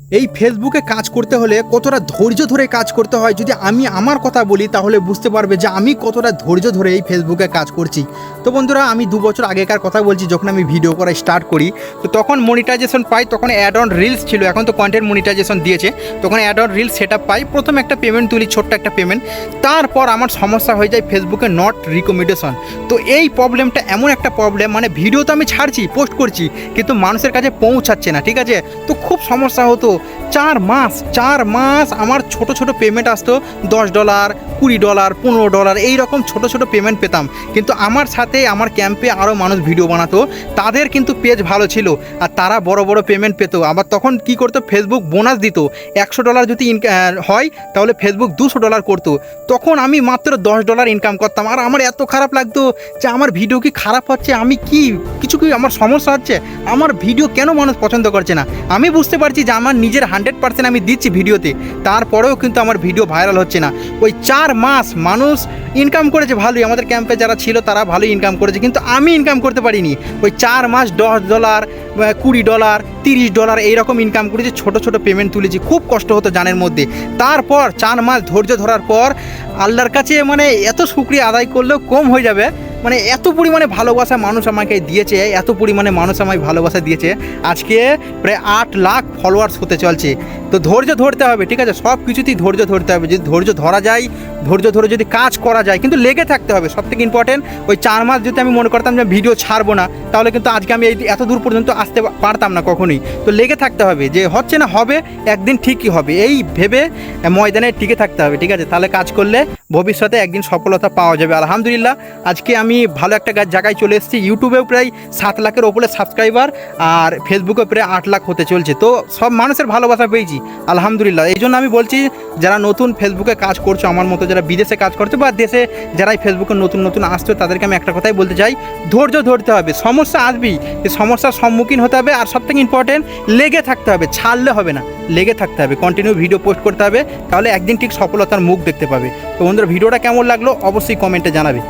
এই ফেসবুকে কাজ করতে হলে কতটা ধৈর্য ধরে কাজ করতে হয় যদি আমি আমার কথা বলি তাহলে বুঝতে পারবে যে আমি কতটা ধৈর্য ধরে এই ফেসবুকে কাজ করছি। তো বন্ধুরা, আমি 2 বছর আগেকার কথা বলছি, যখন আমি ভিডিও করা স্টার্ট করি তো তখন মনিটাইজেশন পাই, তখন অ্যাড অন রিলস ছিল, এখন তো কন্টেন্ট মনিটাইজেশন দিয়েছে। তখন অ্যাড অন রিলস সেট পাই, প্রথম একটা পেমেন্ট তুলি, ছোট্ট একটা পেমেন্ট। তারপর আমার সমস্যা হয়ে যায় ফেসবুকে নট রিকমেন্ডেশন। তো এই প্রবলেমটা এমন একটা প্রবলেম, মানে ভিডিও তো আমি ছাড়ছি, পোস্ট করছি, কিন্তু মানুষের কাছে পৌঁছাচ্ছে না, ঠিক আছে। তো খুব সমস্যা হতো। 4 মাস আমার ছোট ছোট পেমেন্ট আসতো, $10, $20, $15 এই রকম ছোট ছোট পেমেন্ট পেতাম। কিন্তু আমার সাথে আমার ক্যাম্পে আরও মানুষ ভিডিও বানাতো, তাদের কিন্তু পেজ ভালো ছিল আর তারা বড় বড় পেমেন্ট পেত। আবার তখন কি করতো, ফেসবুক বোনাস দিত। $100 যদি হয় তাহলে ফেসবুক $200 করতো। তখন আমি মাত্র $10 ইনকাম করতাম। আর আমার এত খারাপ লাগতো যে আমার ভিডিও কি খারাপ হচ্ছে, আমি কি কিছু কি আমার সমস্যা হচ্ছে, আমার ভিডিও কেন মানুষ পছন্দ করছে না। আমি বুঝতে পারছি যে আমার নিজের 100% আমি দিচ্ছি ভিডিওতে, তারপরেও কিন্তু আমার ভিডিও ভাইরাল হচ্ছে না। ওই 4 মাস মানুষ ইনকাম করেছে ভালোই, আমাদের ক্যাম্পে যারা ছিল তারা ভালোই ইনকাম করেছে, কিন্তু আমি ইনকাম করতে পারিনি। ওই 4 মাস $10, $20, $30 এইরকম ইনকাম করেছি, ছোট ছোট পেমেন্ট তুলেছি, খুব কষ্ট হতো জানের মধ্যে। তারপর 4 মাস ধৈর্য ধরার পর আল্লাহর কাছে মানে এত শুকরিয়া আদায় করলেও কম হয়ে যাবে, মানে এত পরিমাণে ভালোবাসা মানুষ আমাকে দিয়েছে, এত পরিমাণে মানুষ আমায় ভালোবাসা দিয়েছে। আজকে প্রায় 8 লাখ ফলোয়ার্স হতে চলছে। তো ধৈর্য ধরতে হবে, ঠিক আছে, সব কিছুতেই ধৈর্য ধরতে হবে। যদি ধৈর্য ধরা যায়, ধৈর্য ধরে যদি কাজ করা যায়, কিন্তু লেগে থাকতে হবে সবথেকে ইম্পর্টেন্ট। ওই 4 মাস যদি আমি মনে করতাম যে ভিডিও ছাড়বো না, তাহলে কিন্তু আজকে আমি এত দূর পর্যন্ত আসতে পারতাম না কখনোই। তো লেগে থাকতে হবে, যে হচ্ছে না হবে, একদিন ঠিকই হবে, এই ভেবে ময়দানে টিকে থাকতে হবে, ঠিক আছে। তাহলে কাজ করলে ভবিষ্যতে একদিন সফলতা পাওয়া যাবে। আলহামদুলিল্লাহ, আজকে আমি ভালো একটা জায়গায় চলে এসেছি। ইউটিউবেও প্রায় 7 লাখের ওপরে সাবস্ক্রাইবার, আর ফেসবুকে প্রায় 8 লাখ হতে চলছে। তো সব মানুষের ভালোবাসা পেয়েছি, আলহামদুলিল্লাহ। এই জন্য আমি বলছি, যারা নতুন ফেসবুকে কাজ করছো আমার মতো, যারা বিদেশে কাজ করছো বা দেশে যারাই ফেসবুকে নতুন নতুন আসছো, তাদেরকে আমি একটা কথাই বলতে চাই, ধৈর্য ধরতে হবে। সমস্যা আসবেই, এই সমস্যার সম্মুখীন হতে হবে। আর সবথেকে ইম্পর্টেন্ট, লেগে থাকতে হবে, ছাড়লে হবে না, লেগে থাকতে হবে, কন্টিনিউ ভিডিও পোস্ট করতে হবে, তাহলে একদিন ঠিক সফলতার মুখ দেখতে পাবে। তো বন্ধুরা, ভিডিওটা কেমন লাগলো অবশ্যই কমেন্টে জানাবে।